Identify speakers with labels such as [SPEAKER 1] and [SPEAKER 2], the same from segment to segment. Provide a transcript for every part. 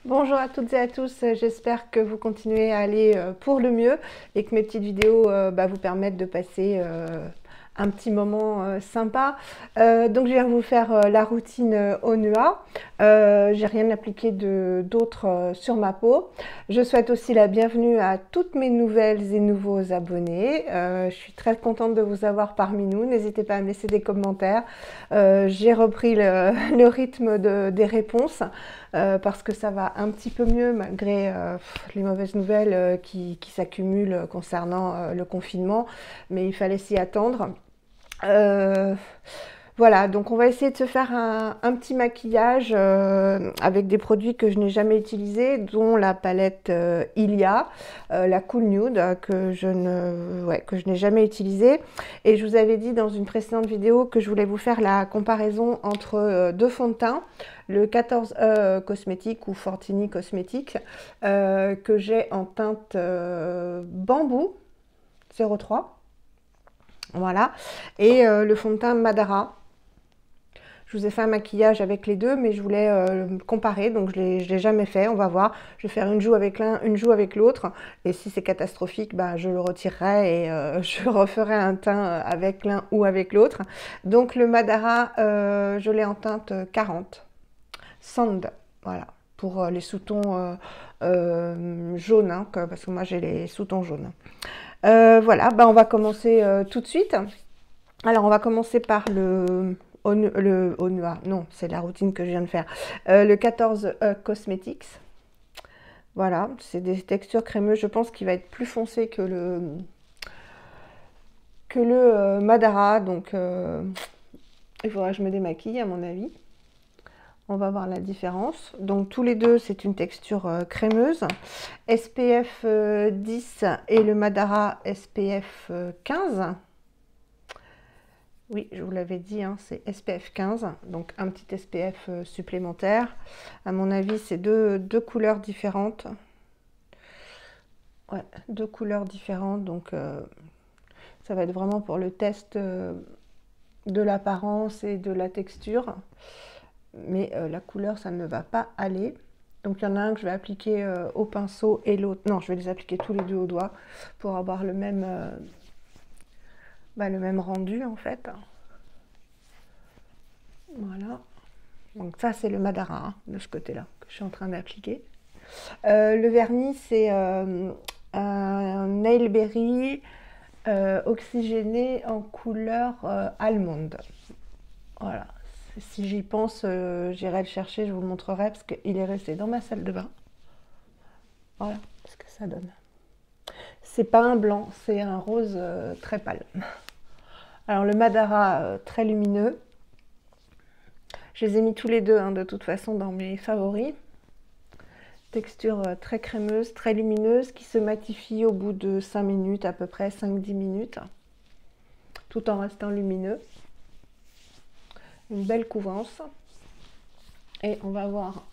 [SPEAKER 1] Bonjour à toutes et à tous, j'espère que vous continuez à aller pour le mieux et que mes petites vidéos vous permettent de passer un petit moment sympa. Donc je vais vous faire la routine ONUA. J'ai rien appliqué d'autre sur ma peau. Je souhaite aussi la bienvenue à toutes mes nouvelles et nouveaux abonnés. Je suis très contente de vous avoir parmi nous. N'hésitez pas à me laisser des commentaires. J'ai repris le rythme des réponses. Parce que ça va un petit peu mieux malgré les mauvaises nouvelles qui s'accumulent concernant le confinement, mais il fallait s'y attendre. Euh, voilà, donc on va essayer de se faire un petit maquillage avec des produits que je n'ai jamais utilisés, dont la palette Ilia, la Cool Nude, que je n'ai jamais utilisée. Et je vous avais dit dans une précédente vidéo que je voulais vous faire la comparaison entre deux fonds de teint, le 14E Cosmétique ou Fortini Cosmétique, que j'ai en teinte bambou 03. Voilà, et le fond de teint Madara. Je vous ai fait un maquillage avec les deux, mais je voulais comparer, donc je ne l'ai jamais fait. On va voir. Je vais faire une joue avec l'un, une joue avec l'autre. Et si c'est catastrophique, je le retirerai et je referai un teint avec l'un ou avec l'autre. Donc le Madara, je l'ai en teinte 40. Sand, voilà, pour les sous-tons jaunes, hein, parce que moi j'ai les sous-tons jaunes. Voilà, on va commencer tout de suite. Alors, on va commencer par le ONUA. Non, c'est la routine que je viens de faire. Le 14 Cosmetics. Voilà, c'est des textures crémeuses. Je pense qu'il va être plus foncé que le Madara. Donc, il faudra que je me démaquille, à mon avis. On va voir la différence. Donc, tous les deux, c'est une texture crémeuse. SPF 10 et le Madara SPF 15. Oui, je vous l'avais dit, hein, c'est SPF 15, donc un petit SPF supplémentaire. À mon avis, c'est deux couleurs différentes. Ouais, deux couleurs différentes, donc ça va être vraiment pour le test de l'apparence et de la texture. Mais la couleur, ça ne va pas aller. Donc il y en a un que je vais appliquer au pinceau et l'autre... Non, je vais les appliquer tous les deux au doigt pour avoir le même rendu en fait. Voilà. Donc ça, c'est le Madara, hein, de ce côté-là, que je suis en train d'appliquer. Le vernis, c'est un Nail Berry oxygéné en couleur allemande. Voilà. Si j'y pense, j'irai le chercher, je vous le montrerai, parce qu'il est resté dans ma salle de bain. Voilà ce que ça donne. C'est pas un blanc, c'est un rose très pâle. Alors le Madara, très lumineux. Je les ai mis tous les deux, hein, de toute façon, dans mes favoris. Texture très crémeuse, très lumineuse, qui se matifie au bout de 5 minutes, à peu près 5-10 minutes, tout en restant lumineux. Une belle couvrance. Et on va voir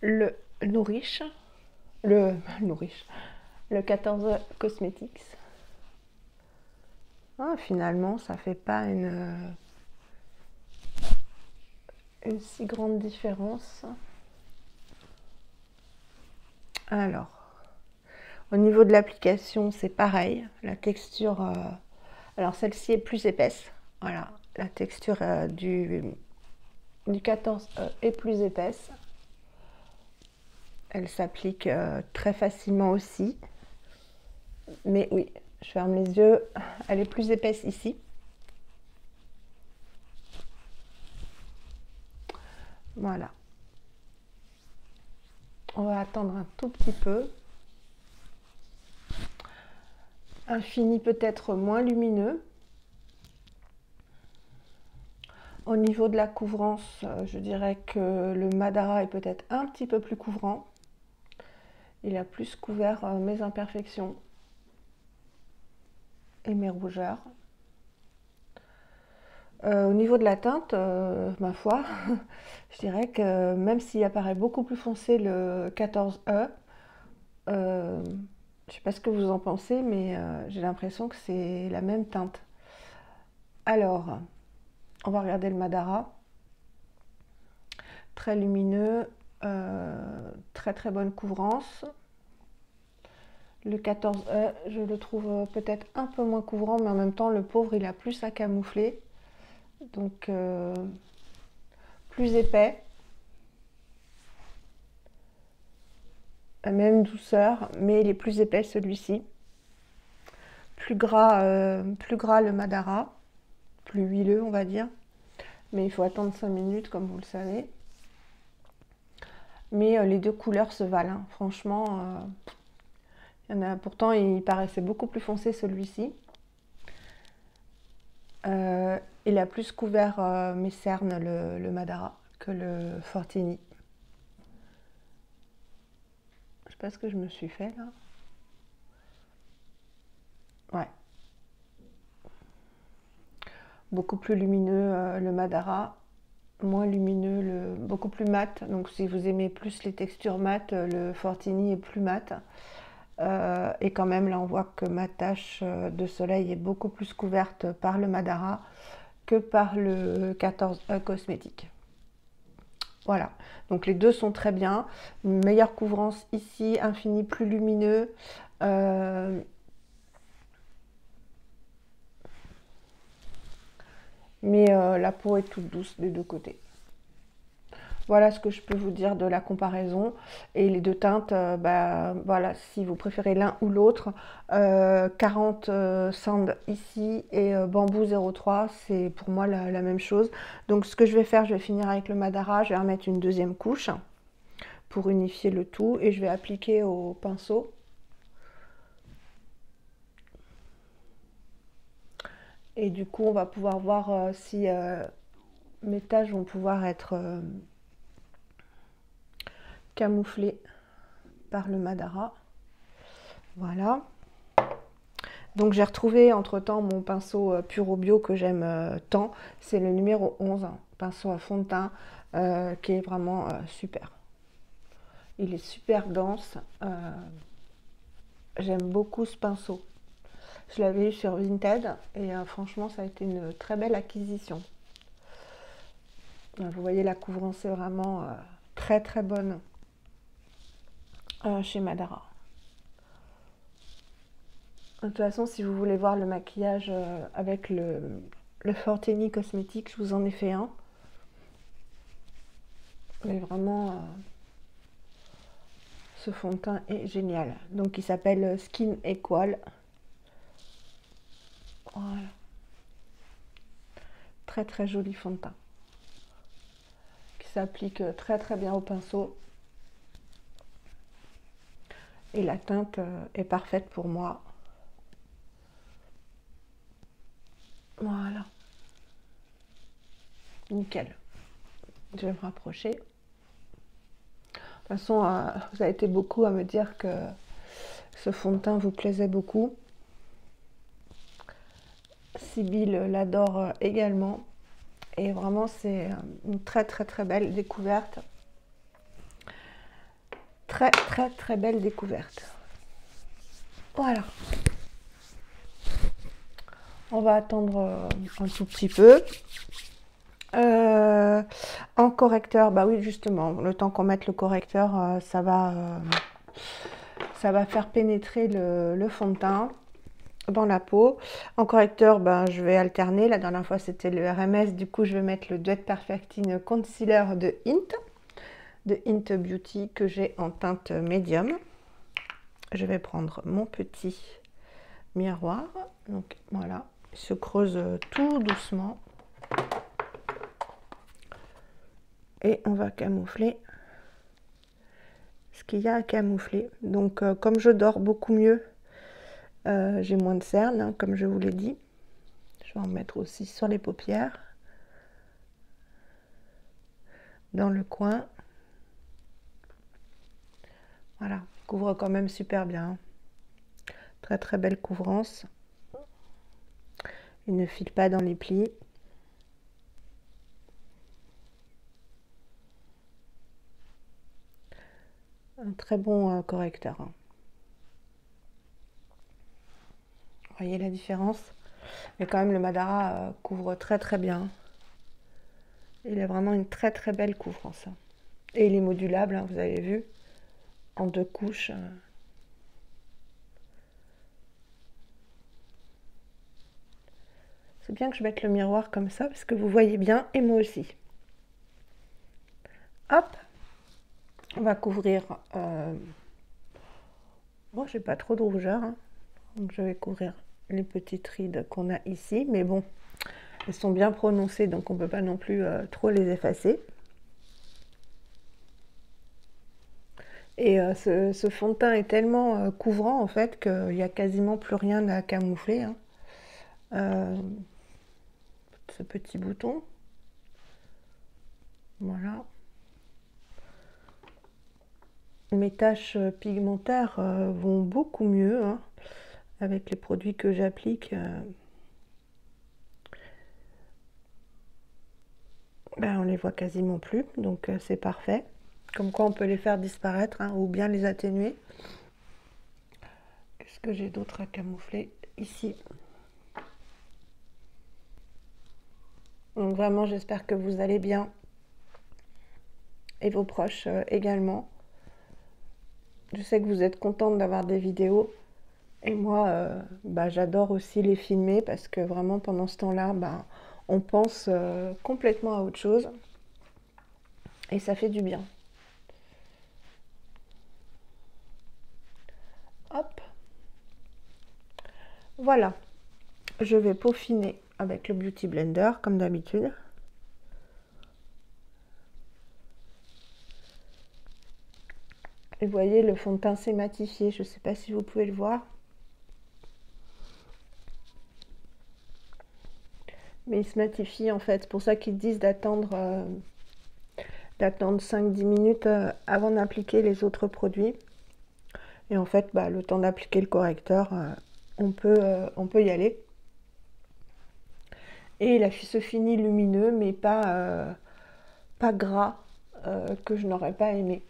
[SPEAKER 1] le Nourish, le 14 Cosmetics. Ah, finalement, ça fait pas une si grande différence. Alors, au niveau de l'application, c'est pareil. La texture, alors celle-ci est plus épaisse. Voilà, la texture du 14 est plus épaisse. Elle s'applique très facilement aussi. Mais oui, je ferme les yeux. Elle est plus épaisse ici. Voilà. On va attendre un tout petit peu. Un fini peut-être moins lumineux. Au niveau de la couvrance, je dirais que le Madara est peut-être un petit peu plus couvrant. Il a plus couvert mes imperfections et mes rougeurs. Au niveau de la teinte, ma foi, je dirais que même s'il apparaît beaucoup plus foncé le 14E, je ne sais pas ce que vous en pensez, mais j'ai l'impression que c'est la même teinte. Alors, on va regarder le Madara. Très lumineux, Très très bonne couvrance. Le 14E, je le trouve peut-être un peu moins couvrant, mais en même temps, le pauvre, il a plus à camoufler. Donc, plus épais. La même douceur, mais il est plus épais celui-ci. Plus gras le Madara. Plus huileux, on va dire. Mais il faut attendre 5 minutes, comme vous le savez. Mais les deux couleurs se valent, hein. Franchement, pourtant, il paraissait beaucoup plus foncé celui-ci. Il a plus couvert mes cernes, le Madara, que le Fortini. Je sais pas ce que je me suis fait là. Ouais. Beaucoup plus lumineux le Madara, moins lumineux, beaucoup plus mat. Donc si vous aimez plus les textures mat, le Fortini est plus mat. Et quand même là on voit que ma tache de soleil est beaucoup plus couverte par le Madara que par le 14E cosmétique. Voilà, donc les deux sont très bien. Une meilleure couvrance ici, infini plus lumineux. Mais la peau est toute douce des deux côtés. Voilà ce que je peux vous dire de la comparaison. Et les deux teintes, bah, voilà, si vous préférez l'un ou l'autre, 40 Sand ici et Bamboo 03, c'est pour moi la même chose. Donc ce que je vais faire, je vais finir avec le Madara, je vais remettre une deuxième couche pour unifier le tout et je vais appliquer au pinceau. Et du coup, on va pouvoir voir si mes taches vont pouvoir être camouflé par le Madara. Voilà. Donc j'ai retrouvé entre temps mon pinceau Puro Bio que j'aime tant. C'est le numéro 11, pinceau à fond de teint qui est vraiment super. Il est super dense. J'aime beaucoup ce pinceau. Je l'avais eu sur Vinted et franchement ça a été une très belle acquisition. Vous voyez la couvrance est vraiment très très bonne chez Madara. De toute façon, si vous voulez voir le maquillage avec le Fortini cosmétique, je vous en ai fait un. Mais vraiment, ce fond de teint est génial. Donc, il s'appelle Skin Equal. Voilà. Très très joli fond de teint. Qui s'applique très très bien au pinceau. Et la teinte est parfaite pour moi. Voilà. Nickel. Je vais me rapprocher. De toute façon, vous avez été beaucoup à me dire que ce fond de teint vous plaisait beaucoup. Sibylle l'adore également. Et vraiment, c'est une très très très belle découverte. Très très très belle découverte. Voilà. On va attendre un tout petit peu. En correcteur, bah oui justement, le temps qu'on mette le correcteur, ça va faire pénétrer le fond de teint dans la peau. En correcteur, ben, je vais alterner. La dernière fois c'était le RMS, du coup je vais mettre le Duet Perfecting Concealer de Hint Beauty que j'ai en teinte médium. Je vais prendre mon petit miroir, donc voilà, il se creuse tout doucement et on va camoufler ce qu'il y a à camoufler. Donc comme je dors beaucoup mieux, j'ai moins de cernes, hein, comme je vous l'ai dit. Je vais en mettre aussi sur les paupières, dans le coin. Voilà, couvre quand même super bien. Très très belle couvrance. Il ne file pas dans les plis. Un très bon correcteur. Vous voyez la différence? Mais quand même le Madara couvre très très bien. Il a vraiment une très très belle couvrance. Et il est modulable, hein, vous avez vu, en 2 couches. C'est bien que je mette le miroir comme ça, parce que vous voyez bien, et moi aussi. Hop, on va couvrir... Bon, j'ai pas trop de rougeur, hein, donc je vais couvrir les petites rides qu'on a ici, mais bon, elles sont bien prononcées, donc on peut pas non plus trop les effacer. Et ce fond de teint est tellement couvrant en fait qu'il n'y a quasiment plus rien à camoufler, hein. Ce petit bouton, voilà. Mes taches pigmentaires vont beaucoup mieux, hein, avec les produits que j'applique. Ben, on les voit quasiment plus, donc c'est parfait. Comme quoi on peut les faire disparaître, hein, ou bien les atténuer. Qu'est-ce que j'ai d'autre à camoufler ici? Donc vraiment, j'espère que vous allez bien et vos proches également. Je sais que vous êtes contente d'avoir des vidéos et moi, bah, j'adore aussi les filmer parce que vraiment pendant ce temps-là, bah, on pense complètement à autre chose et ça fait du bien. Hop, voilà, je vais peaufiner avec le Beauty Blender comme d'habitude. Et vous voyez, le fond de teint s'est matifié, je ne sais pas si vous pouvez le voir. Mais il se matifie en fait, c'est pour ça qu'ils disent d'attendre 5-10 minutes avant d'appliquer les autres produits. Et en fait, bah, le temps d'appliquer le correcteur, on peut y aller. Et il a ce fini lumineux, mais pas gras, que je n'aurais pas aimé.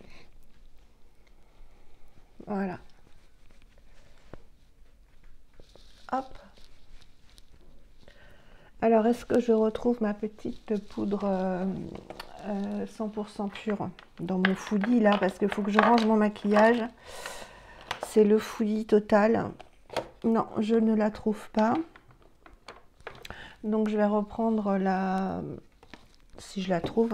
[SPEAKER 1] Voilà. Hop. Alors, est-ce que je retrouve ma petite poudre 100% pure dans mon fouillis là? Parce qu'il faut que je range mon maquillage. C'est le fouillis total. Non, je ne la trouve pas. Donc, je vais reprendre si je la trouve,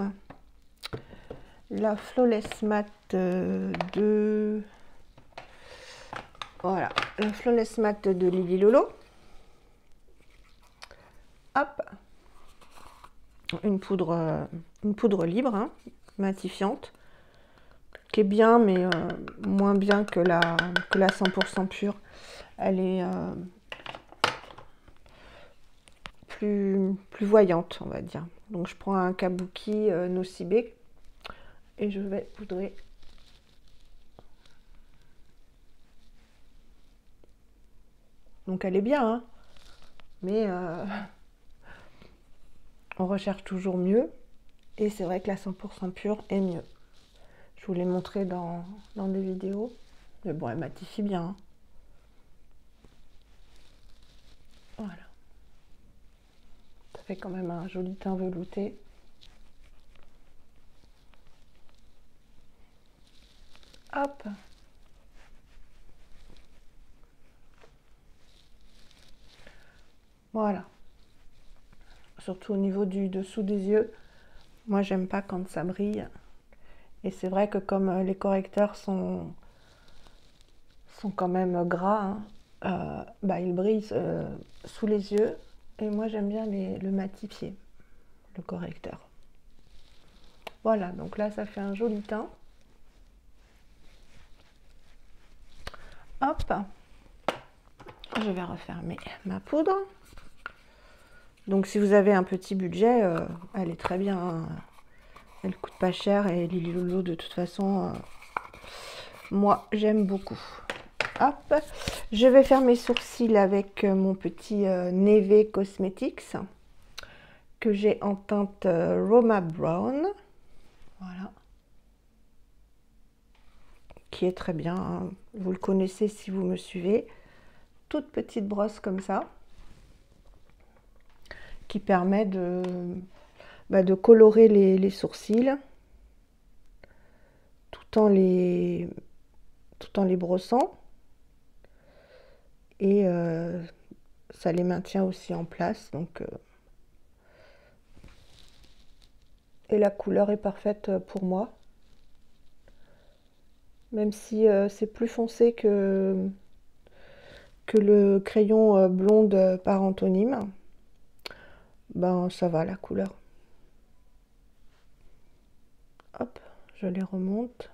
[SPEAKER 1] la Flawless Matte de... Voilà, la Flawless Matte de Lily Lolo. Hop, une poudre libre, hein, matifiante, qui est bien, mais moins bien que la 100% pure. Elle est plus voyante, on va dire. Donc je prends un Kabuki Nocibé et je vais poudrer. Donc elle est bien, hein, mais on recherche toujours mieux. Et c'est vrai que la 100% pure est mieux. Je vous l'ai montré dans des vidéos. Mais bon, elle matifie bien, hein. Voilà. Ça fait quand même un joli teint velouté. Hop. Voilà. Surtout au niveau du dessous des yeux. Moi, j'aime pas quand ça brille. Et c'est vrai que comme les correcteurs sont quand même gras, hein, bah, ils brillent sous les yeux. Et moi, j'aime bien le matifier, le correcteur. Voilà, donc là, ça fait un joli teint. Hop. Je vais refermer ma poudre. Donc si vous avez un petit budget, elle est très bien, hein. Elle coûte pas cher et Lily Lolo de toute façon, moi j'aime beaucoup. Hop, je vais faire mes sourcils avec mon petit Neve Cosmetics que j'ai en teinte Roma Brown. Voilà. Qui est très bien, hein. Vous le connaissez si vous me suivez. Toute petite brosse comme ça, qui permet de colorer les sourcils. tout en les brossant. Et ça les maintient aussi en place. Donc, et la couleur est parfaite pour moi. Même si c'est plus foncé que le crayon blonde par Anthonyme, ben ça va la couleur. Hop, je les remonte.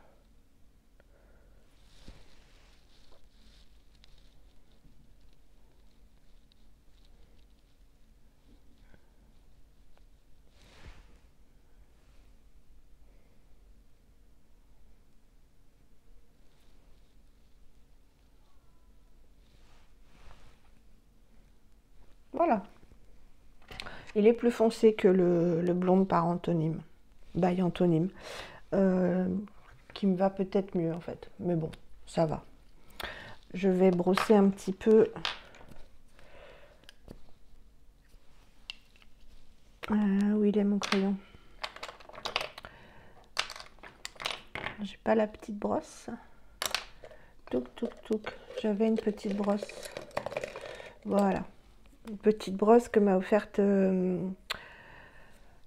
[SPEAKER 1] Voilà. Il est plus foncé que le blonde par Anthonyme, by Anthonyme, qui me va peut-être mieux en fait. Mais bon, ça va. Je vais brosser un petit peu. Où il est mon crayon? J'ai pas la petite brosse. Touc, touc, touc. J'avais une petite brosse. Voilà. Une petite brosse que m'a offerte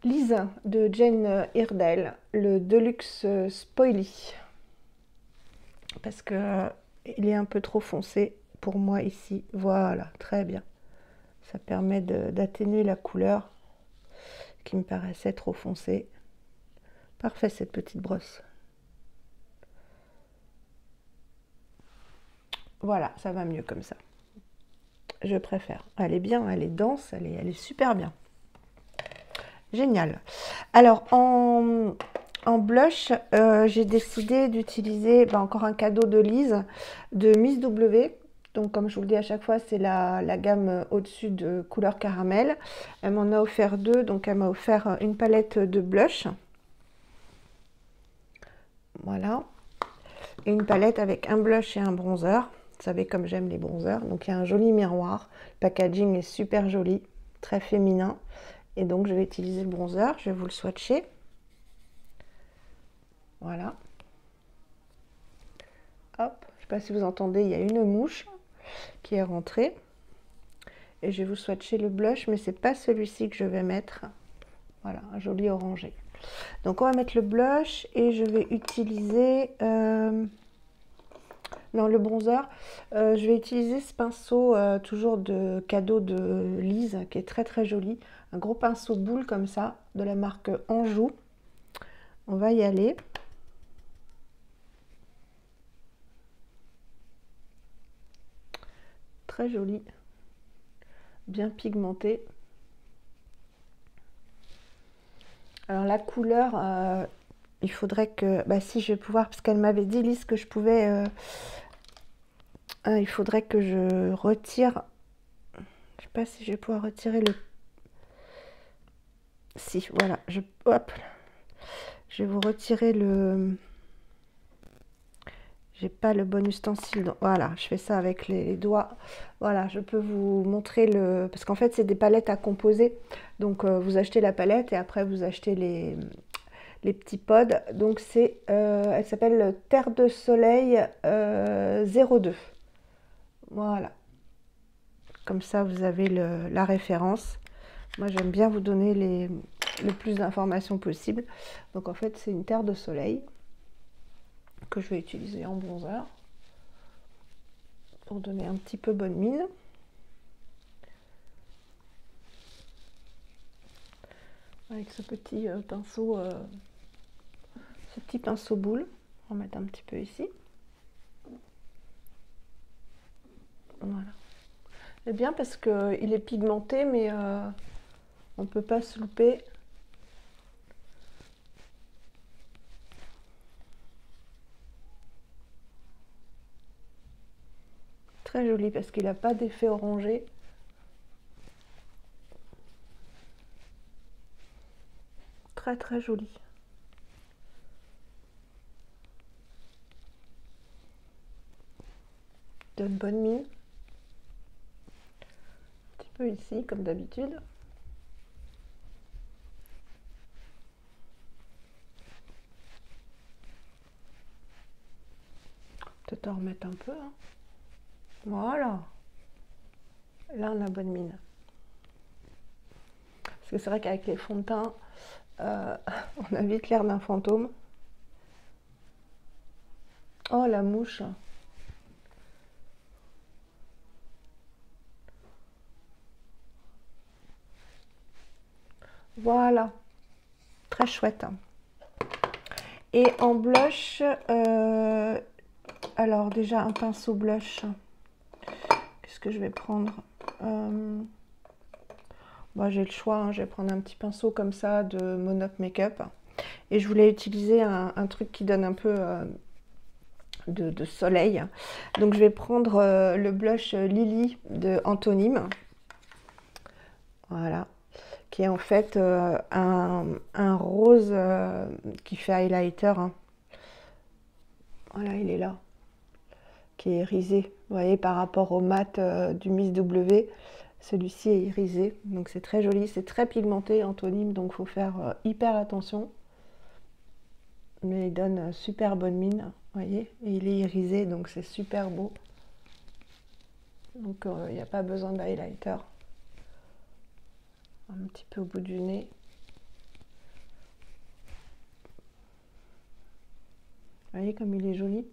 [SPEAKER 1] Lise de Jane Iredale, le Deluxe Spoilie. Parce que il est un peu trop foncé pour moi ici. Voilà, très bien. Ça permet d'atténuer la couleur qui me paraissait trop foncée. Parfait cette petite brosse. Voilà, ça va mieux comme ça. Je préfère. Elle est bien, elle est dense, elle est super bien. Génial. Alors, en blush, j'ai décidé d'utiliser encore un cadeau de Lise, de Miss W. Donc, comme je vous le dis à chaque fois, c'est la gamme au-dessus de couleur caramel. Elle m'en a offert deux, donc elle m'a offert une palette de blush. Voilà. Et une palette avec un blush et un bronzer. Vous savez comme j'aime les bronzers. Donc il y a un joli miroir. Le packaging est super joli, très féminin. Et donc je vais utiliser le bronzer. Je vais vous le swatcher. Voilà. Hop. Je ne sais pas si vous entendez, il y a une mouche qui est rentrée. Et je vais vous swatcher le blush, mais c'est pas celui-ci que je vais mettre. Voilà, un joli orangé. Donc on va mettre le blush et je vais utiliser... non, le bronzer, je vais utiliser ce pinceau toujours de cadeau de Lise qui est très très joli. Un gros pinceau boule comme ça de la marque Anjou. On va y aller. Très joli. Bien pigmenté. Alors la couleur, il faudrait que... Bah si je vais pouvoir, parce qu'elle m'avait dit Lise que je pouvais... il faudrait que je retire... Je sais pas si je vais pouvoir retirer le... Si, voilà. Hop. Je vais vous retirer le... J'ai pas le bon ustensile. Donc, voilà, je fais ça avec les doigts. Voilà, je peux vous montrer le... Parce qu'en fait, c'est des palettes à composer. Donc, vous achetez la palette et après, vous achetez les petits pods. Donc, c'est... elle s'appelle Terre de Soleil 02. Voilà. Comme ça, vous avez la référence. Moi, j'aime bien vous donner le plus d'informations possible. Donc, en fait, c'est une Terre de Soleil que je vais utiliser en bronzer pour donner un petit peu bonne mine. Avec ce petit pinceau, boule, on va mettre un petit peu ici. Voilà. C'est bien parce qu'il est pigmenté, mais on ne peut pas se louper. Très joli parce qu'il n'a pas d'effet orangé. Très très joli. Donne bonne mine. Un petit peu ici comme d'habitude. Peut-être en remettre un peu. Hein. Voilà. Là, on a bonne mine. Parce que c'est vrai qu'avec les fonds de teint, on a vite l'air d'un fantôme. Oh, la mouche. Voilà. Très chouette. Et en blush, alors déjà un pinceau blush. Qu'est-ce que je vais prendre? Bon, j'ai le choix, hein, je vais prendre un petit pinceau comme ça de Monop Makeup. Et je voulais utiliser un truc qui donne un peu de soleil. Donc je vais prendre le blush Lily de Anthonyme. Voilà. Qui est en fait un rose qui fait highlighter. Hein. Voilà, il est là. Qui est irisé. Vous voyez, par rapport au mat du Miss W, celui-ci est irisé. Donc c'est très joli, c'est très pigmenté, Anthonyme, donc il faut faire hyper attention. Mais il donne super bonne mine, vous voyez, et il est irisé, donc c'est super beau. Donc il n'y a pas besoin d'highlighter. Un petit peu au bout du nez. Vous voyez comme il est joli.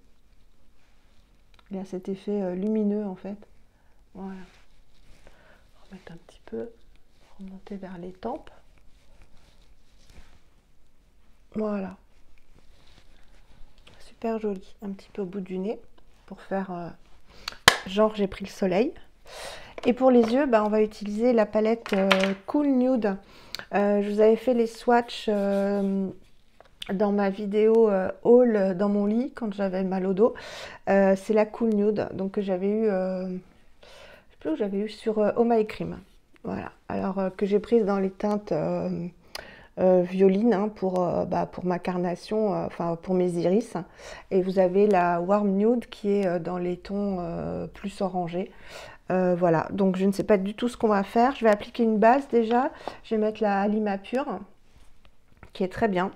[SPEAKER 1] Il a cet effet lumineux en fait. Voilà. Remettre un petit peu, remonter vers les tempes. Voilà. Super joli. Un petit peu au bout du nez pour faire genre j'ai pris le soleil. Et pour les yeux, bah, on va utiliser la palette Cool Nude. Je vous avais fait les swatchs dans ma vidéo haul dans mon lit quand j'avais mal au dos. C'est la Cool Nude, donc que j'avais eu, je sais plus où j'avais eu sur Oh My Cream. Voilà, alors que j'ai prise dans les teintes violines hein, pour ma carnation, enfin pour mes iris. Et vous avez la Warm Nude qui est dans les tons plus orangés. Voilà, donc je ne sais pas du tout ce qu'on va faire. Je vais appliquer une base déjà. Je vais mettre la Lima Pure, qui est très bien,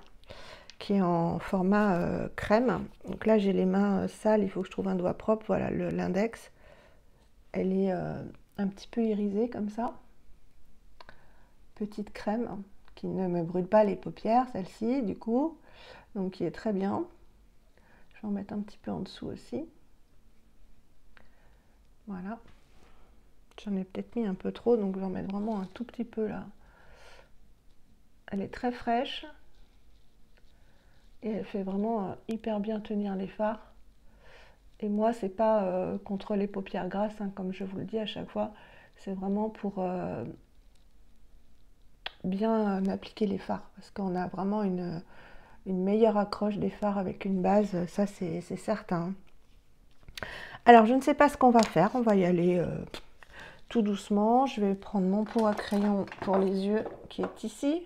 [SPEAKER 1] qui est en format crème. Donc là, j'ai les mains sales, il faut que je trouve un doigt propre. Voilà, l'index. Elle est un petit peu irisée comme ça. Petite crème qui ne me brûle pas les paupières, celle-ci, du coup. Donc, qui est très bien. Je vais en mettre un petit peu en dessous aussi. Voilà. J'en ai peut-être mis un peu trop, donc je vais en mettre vraiment un tout petit peu là. Elle est très fraîche. Et elle fait vraiment hyper bien tenir les fards. Et moi, c'est pas contre les paupières grasses, hein, comme je vous le dis à chaque fois. C'est vraiment pour bien appliquer les fards. Parce qu'on a vraiment une meilleure accroche des fards avec une base. Ça, c'est certain. Alors, je ne sais pas ce qu'on va faire. On va y aller tout doucement. Je vais prendre mon pot à crayon pour les yeux qui est ici.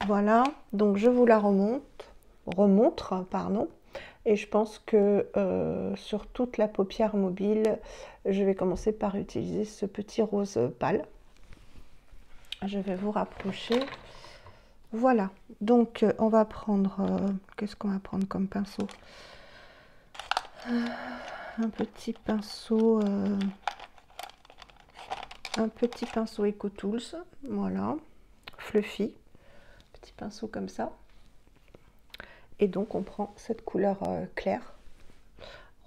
[SPEAKER 1] Voilà. Donc, je vous la remontre, pardon. Et je pense que sur toute la paupière mobile, je vais commencer par utiliser ce petit rose pâle. Je vais vous rapprocher. Voilà. Donc, on va prendre... qu'est-ce qu'on va prendre comme pinceau? Un petit pinceau... un petit pinceau EcoTools. Voilà. Fluffy. Petit pinceau comme ça. Et donc, on prend cette couleur claire.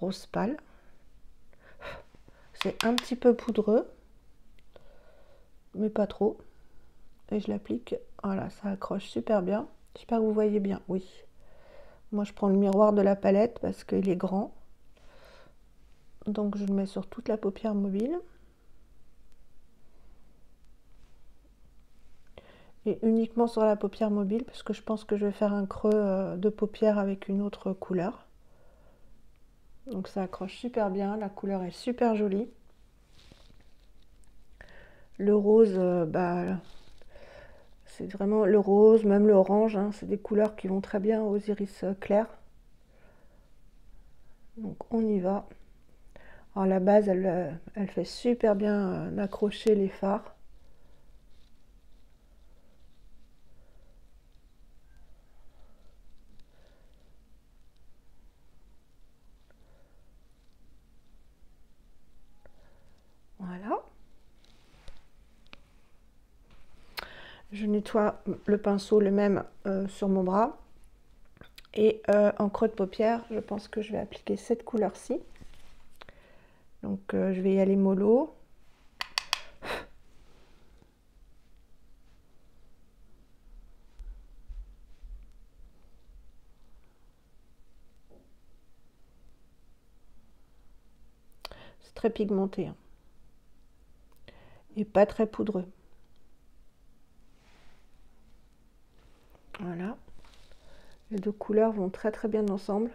[SPEAKER 1] Rose pâle. C'est un petit peu poudreux, mais pas trop. Et je l'applique. Voilà, ça accroche super bien. J'espère que vous voyez bien. Oui. Moi, je prends le miroir de la palette parce qu'il est grand. Donc, je le mets sur toute la paupière mobile. Et uniquement sur la paupière mobile parce que je pense que je vais faire un creux de paupière avec une autre couleur. Donc, ça accroche super bien. La couleur est super jolie. Le rose, c'est vraiment le rose, même le orange. Hein, c'est des couleurs qui vont très bien aux iris clairs. Donc, on y va. Alors, la base, elle fait super bien accrocher les fards. Je nettoie le pinceau le même sur mon bras. Et en creux de paupière, je pense que je vais appliquer cette couleur-ci. Donc je vais y aller mollo. C'est très pigmenté, hein. Et pas très poudreux. Voilà. Les deux couleurs vont très très bien ensemble.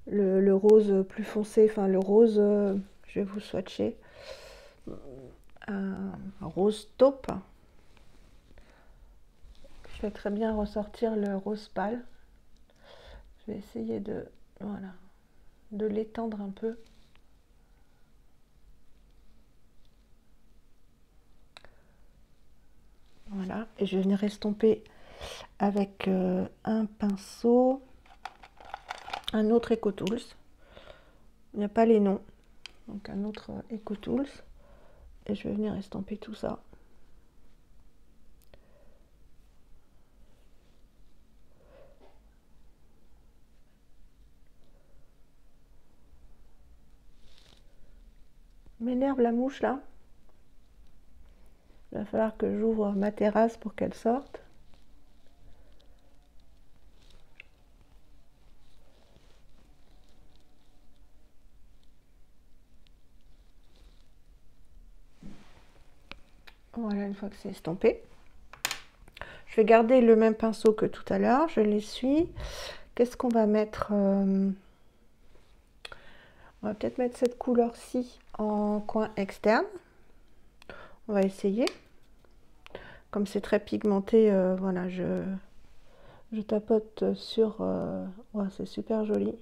[SPEAKER 1] Le rose plus foncé, enfin le rose, je vais vous swatcher. Un rose taupe. Je vais très bien ressortir le rose pâle. Je vais essayer de, voilà, de l'étendre un peu. Voilà, et je vais venir estomper avec un pinceau, un autre EcoTools. Il n'y a pas les noms, donc un autre EcoTools. Et je vais venir estomper tout ça. M'énerve la mouche là. Il va falloir que j'ouvre ma terrasse pour qu'elle sorte. Voilà, une fois que c'est estompé. Je vais garder le même pinceau que tout à l'heure. Je l'essuie. Qu'est-ce qu'on va mettre on va peut-être mettre cette couleur-ci en coin externe. On va essayer. Comme c'est très pigmenté, voilà, je tapote sur... ouais, c'est super joli.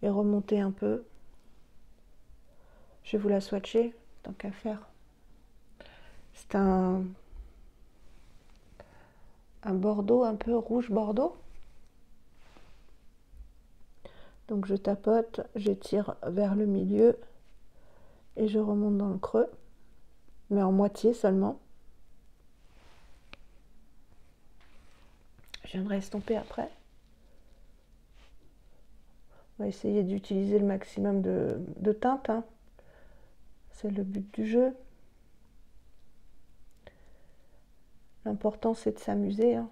[SPEAKER 1] Et remonter un peu. Je vais vous la swatcher, tant qu'à faire. C'est un bordeaux, un peu rouge bordeaux. Donc je tapote, j'étire vers le milieu et je remonte dans le creux, mais en moitié seulement. Je viendrai estomper après. On va essayer d'utiliser le maximum de teintes, hein. C'est le but du jeu. L'important c'est de s'amuser, hein.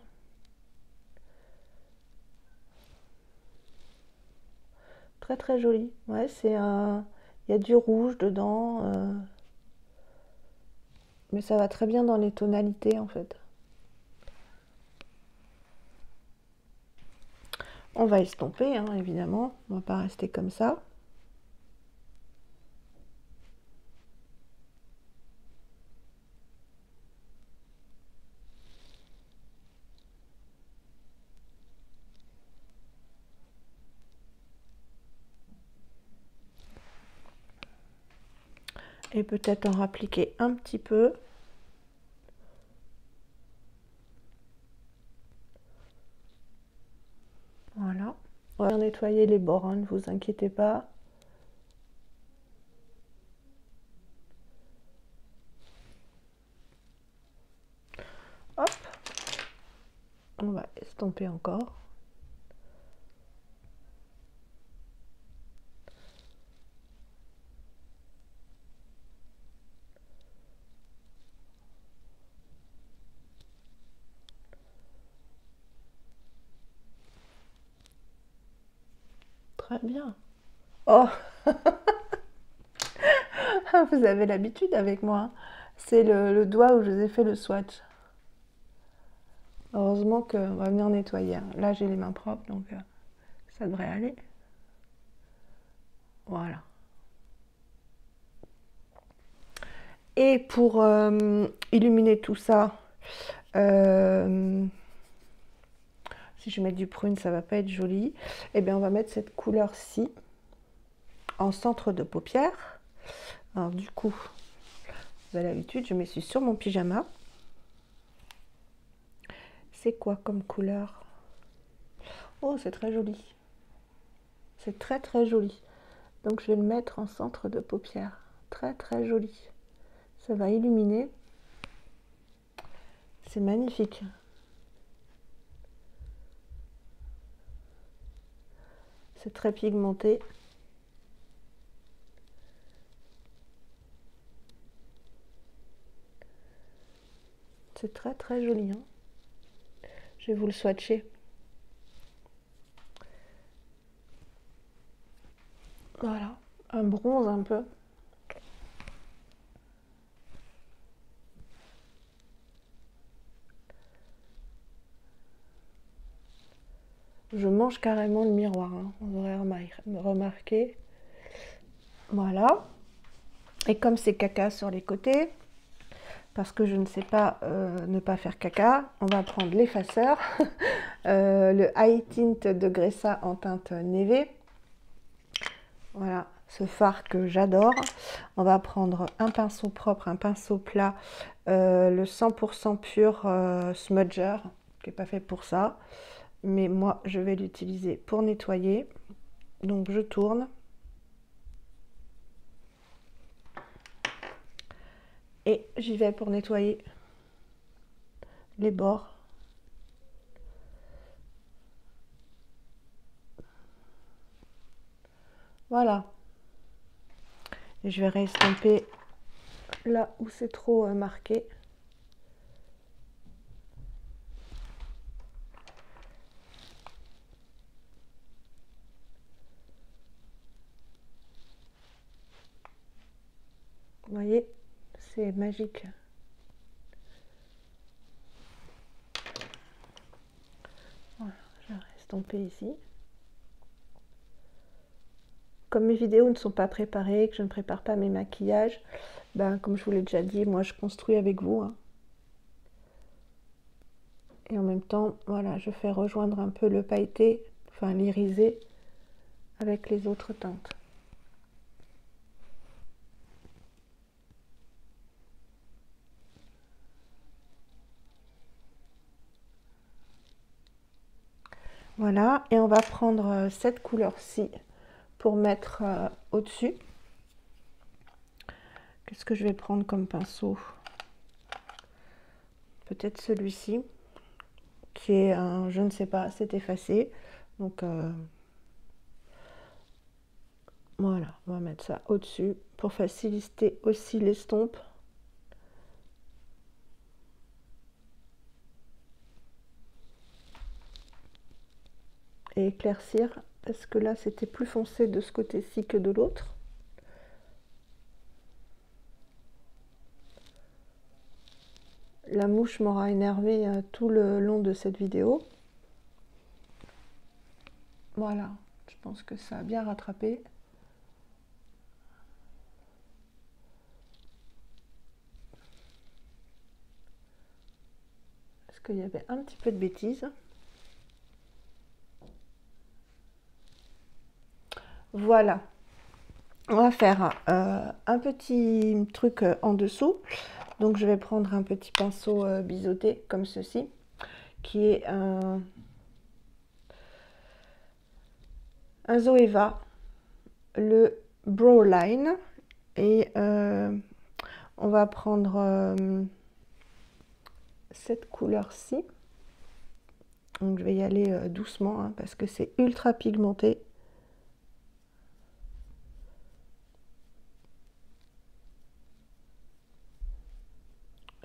[SPEAKER 1] Très très joli. Ouais, c'est un... Il y a du rouge dedans. Mais ça va très bien dans les tonalités en fait. On va estomper, hein, évidemment. On va pas rester comme ça. Et peut-être en rappliquer un petit peu. Voilà. On va nettoyer les bords, hein, ne vous inquiétez pas. Hop. On va estomper encore. Très bien. Oh, vous avez l'habitude avec moi. C'est le doigt où je vous ai fait le swatch. Heureusement qu'on va venir nettoyer. Là, j'ai les mains propres, donc ça devrait aller. Voilà. Et pour illuminer tout ça, si je mets du prune, ça va pas être joli. Et bien, on va mettre cette couleur-ci en centre de paupière. Alors du coup, vous avez l'habitude, je m'essuie sur mon pyjama. C'est quoi comme couleur? Oh, c'est très joli. C'est très très joli. Donc je vais le mettre en centre de paupière. Très très joli. Ça va illuminer. C'est magnifique. C'est très pigmenté. C'est très très joli, hein. Je vais vous le swatcher. Voilà, un bronze un peu. Je mange carrément le miroir, hein. Vous aurez remarqué. Voilà. Et comme c'est caca sur les côtés, parce que je ne sais pas ne pas faire caca, on va prendre l'effaceur, le High Tint de Gressa en teinte Neve. Voilà, ce fard que j'adore. On va prendre un pinceau propre, un pinceau plat, le 100% pur Smudger, qui n'est pas fait pour ça. Mais moi, je vais l'utiliser pour nettoyer. Donc, je tourne. Et j'y vais pour nettoyer les bords. Voilà. Et je vais restomper là où c'est trop marqué. Vous voyez, c'est magique. Voilà, je vais estomper ici. Comme mes vidéos ne sont pas préparées, que je ne prépare pas mes maquillages, ben, comme je vous l'ai déjà dit, moi je construis avec vous, hein. Et en même temps, voilà, je fais rejoindre un peu le pailleté, enfin l'irisé, avec les autres teintes. Voilà, et on va prendre cette couleur-ci pour mettre au-dessus. Qu'est-ce que je vais prendre comme pinceau? Peut-être celui-ci, qui est un, je ne sais pas, c'est effacé. Donc voilà, on va mettre ça au-dessus pour faciliter aussi l'estompe. Et éclaircir, parce que là c'était plus foncé de ce côté-ci que de l'autre. La mouche m'aura énervé tout le long de cette vidéo. Voilà, je pense que ça a bien rattrapé. Parce qu'il y avait un petit peu de bêtises. Voilà. On va faire un petit truc en dessous. Donc je vais prendre un petit pinceau biseauté comme ceci, qui est un Zoeva, le Brow Line. Et on va prendre cette couleur-ci. Donc je vais y aller doucement, hein, parce que c'est ultra pigmenté.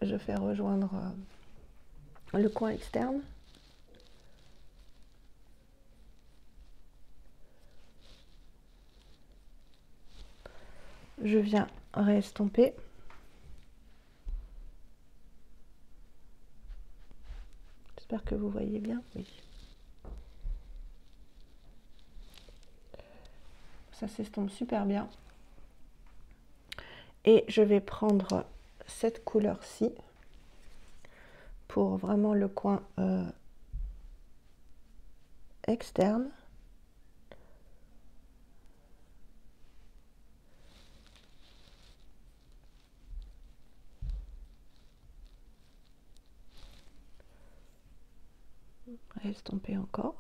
[SPEAKER 1] Je fais rejoindre le coin externe. Je viens réestomper. J'espère que vous voyez bien. Oui. Ça s'estompe super bien. Et je vais prendre cette couleur-ci pour vraiment le coin externe. Estomper encore.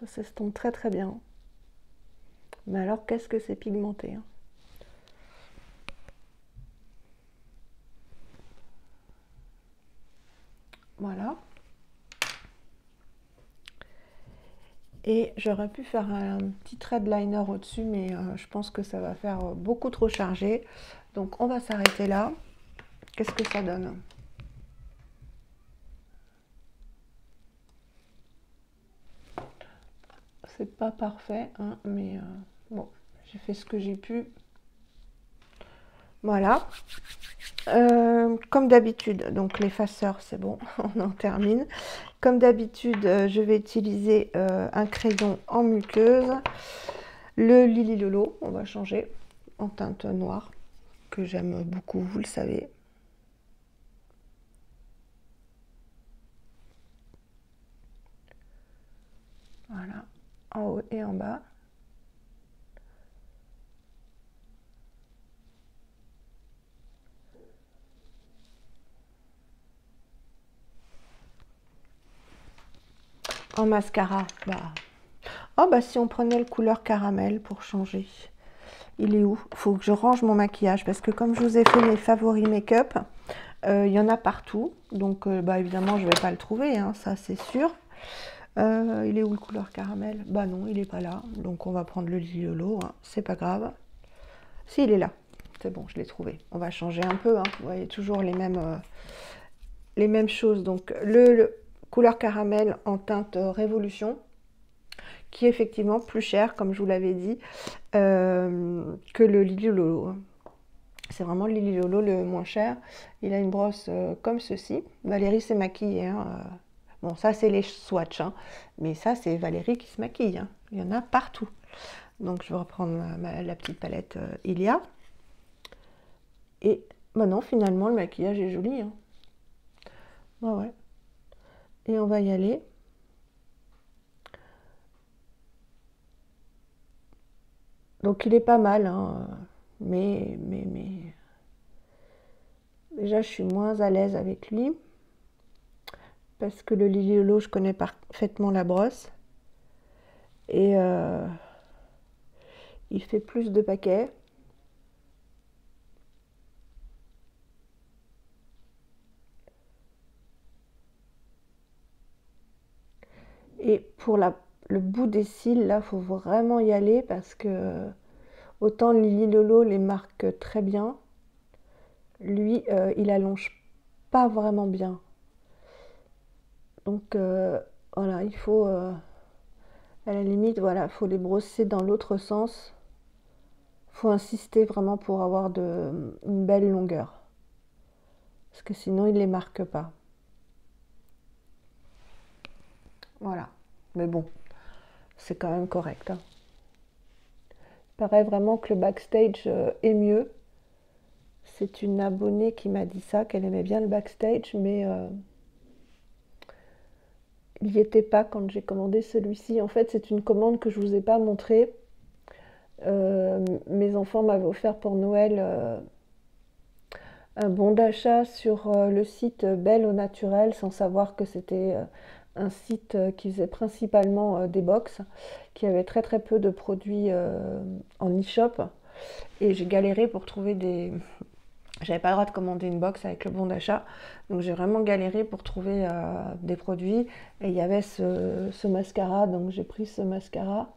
[SPEAKER 1] Ça s'estompe très très bien. Mais alors qu'est-ce que c'est pigmenté, hein. Voilà. Et j'aurais pu faire un petit thread liner au-dessus, mais je pense que ça va faire beaucoup trop chargé. Donc on va s'arrêter là. Qu'est-ce que ça donne? C'est pas parfait, hein, mais bon, j'ai fait ce que j'ai pu. Voilà. Comme d'habitude, donc l'effaceur, c'est bon, on en termine. Comme d'habitude, je vais utiliser un crayon en muqueuse. Le Lily Lolo, on va changer en teinte noire, que j'aime beaucoup, vous le savez. Voilà, en haut et en bas. En mascara, bah... Oh bah si on prenait le couleur caramel pour changer. Il est où? Faut que je range mon maquillage parce que comme je vous ai fait mes favoris make-up, il y en a partout. Donc bah évidemment je vais pas le trouver, hein, ça c'est sûr. Il est où le couleur caramel? Bah non, il est pas là. Donc on va prendre le Lily Lolo, hein, c'est pas grave. Si, il est là. C'est bon, je l'ai trouvé. On va changer un peu, hein. Vous voyez toujours les mêmes choses. Donc le couleur caramel en teinte Révolution, qui est effectivement plus cher, comme je vous l'avais dit, que le Lily Lolo. C'est vraiment le Lily Lolo le moins cher. Il a une brosse comme ceci. Valérie s'est maquillée. Hein. Bon, ça, c'est les swatchs. Hein. Mais ça, c'est Valérie qui se maquille. Hein. Il y en a partout. Donc, je vais reprendre la petite palette Ilia. Et maintenant, finalement, le maquillage est joli. Hein. Ouais, ouais. Et on va y aller. Donc, il est pas mal. Hein. Mais... Déjà, je suis moins à l'aise avec lui. Parce que le Lily Lolo, je connais parfaitement la brosse. Et il fait plus de paquets. Et pour le bout des cils, là, il faut vraiment y aller parce que autant Lily Lolo les marque très bien, lui, il allonge pas vraiment bien. Donc voilà, il faut, à la limite, voilà, il faut les brosser dans l'autre sens. Il faut insister vraiment pour avoir une belle longueur. Parce que sinon, il ne les marque pas. Voilà. Mais bon, c'est quand même correct. Hein. Il paraît vraiment que le backstage est mieux. C'est une abonnée qui m'a dit ça, qu'elle aimait bien le backstage, mais il n'y était pas quand j'ai commandé celui-ci. En fait, c'est une commande que je ne vous ai pas montrée. Mes enfants m'avaient offert pour Noël un bon d'achat sur le site Belle au Naturel, sans savoir que c'était un site qui faisait principalement des box, qui avait très très peu de produits en e-shop. Et j'ai galéré pour trouver des... J'avais pas le droit de commander une box avec le bon d'achat, donc j'ai vraiment galéré pour trouver des produits. Et il y avait ce mascara, donc j'ai pris ce mascara,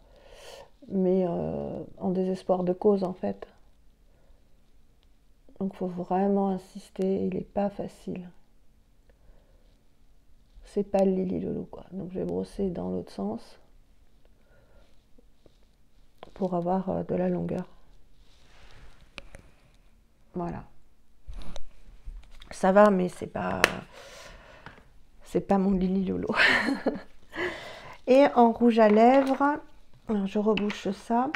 [SPEAKER 1] mais en désespoir de cause en fait. Donc il faut vraiment insister, il n'est pas facile. C'est pas le Lily Lolo quoi. Donc je vais brosser dans l'autre sens pour avoir de la longueur. Voilà. Ça va, mais c'est pas mon Lily Lolo. Et en rouge à lèvres, je rebouche ça.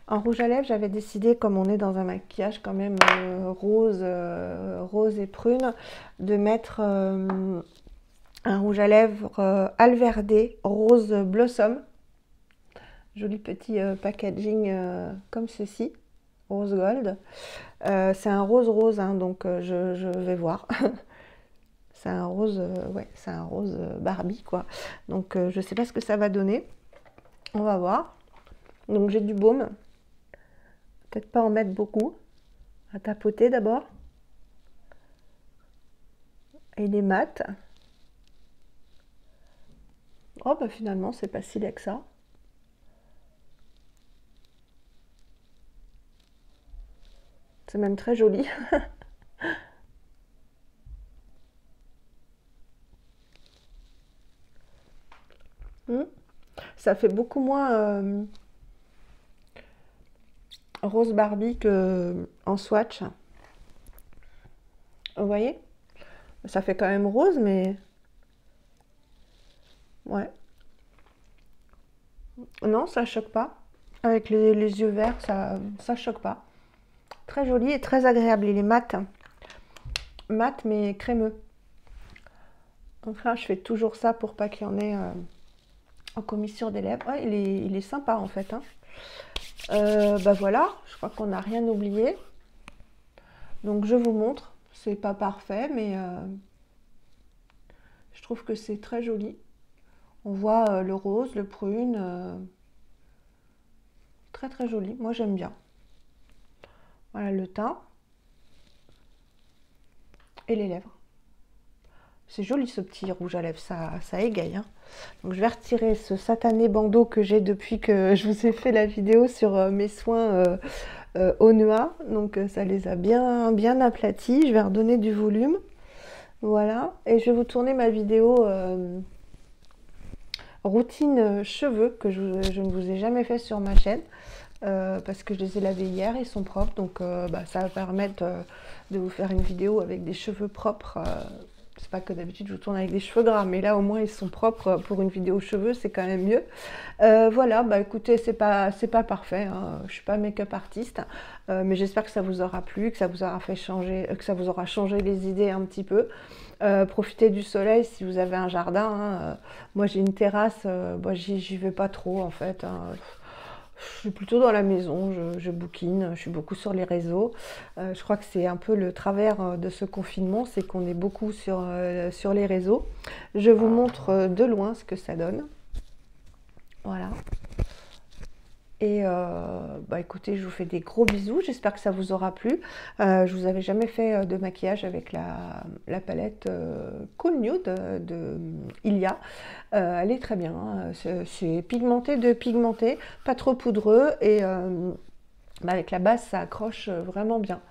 [SPEAKER 1] En rouge à lèvres, j'avais décidé, comme on est dans un maquillage quand même rose et prune, de mettre un rouge à lèvres Alverde rose blossom. Joli petit packaging comme ceci, rose gold. C'est un rose hein, donc je vais voir. C'est un rose, ouais, c'est un rose Barbie quoi. Donc je sais pas ce que ça va donner. On va voir. Donc j'ai du baume. Peut-être pas en mettre beaucoup. À tapoter d'abord. Et des mat. Oh bah finalement c'est pas si laid que ça. C'est même très joli. Ça fait beaucoup moins rose Barbie que en swatch. Vous voyez? Ça fait quand même rose, mais ouais. Non, ça choque pas. Avec les yeux verts, ça choque pas. Très joli et très agréable. Il est mat. Mat mais crémeux. Enfin, je fais toujours ça pour pas qu'il y en ait en commissure des lèvres. Ouais, il est sympa en fait, hein. Bah voilà, je crois qu'on n'a rien oublié. Donc je vous montre. C'est pas parfait, mais je trouve que c'est très joli. On voit le rose, le prune. Très très joli. Moi j'aime bien. Voilà le teint. Et les lèvres. C'est joli ce petit rouge à lèvres, ça égaye, hein. Donc je vais retirer ce satané bandeau que j'ai depuis que je vous ai fait la vidéo sur mes soins au Noix. Donc ça les a bien, bien aplatis. Je vais redonner du volume. Voilà. Et je vais vous tourner ma vidéo routine cheveux que je ne vous ai jamais fait sur ma chaîne. Parce que je les ai lavés hier, ils sont propres. Donc bah, ça va permettre de vous faire une vidéo avec des cheveux propres. C'est pas que d'habitude je vous tourne avec des cheveux gras, mais là au moins ils sont propres pour une vidéo cheveux, c'est quand même mieux. Voilà, bah écoutez, c'est pas parfait, hein. Je suis pas make-up artiste, mais j'espère que ça vous aura plu, que ça vous aura fait changer, que ça vous aura changé les idées un petit peu. Profitez du soleil si vous avez un jardin, hein. Moi j'ai une terrasse, bah, j'y vais pas trop en fait, hein. Je suis plutôt dans la maison, je bouquine, je suis beaucoup sur les réseaux. Je crois que c'est un peu le travers de ce confinement, c'est qu'on est beaucoup sur les réseaux. Je vous montre de loin ce que ça donne. Voilà. Et bah écoutez, je vous fais des gros bisous, j'espère que ça vous aura plu. Je vous avais jamais fait de maquillage avec la palette Cool Nude de Ilia. Elle est très bien, hein. C'est pigmenté de pigmenté, pas trop poudreux et bah avec la base ça accroche vraiment bien.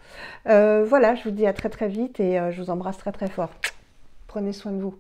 [SPEAKER 1] Voilà, je vous dis à très très vite et je vous embrasse très très fort. Prenez soin de vous.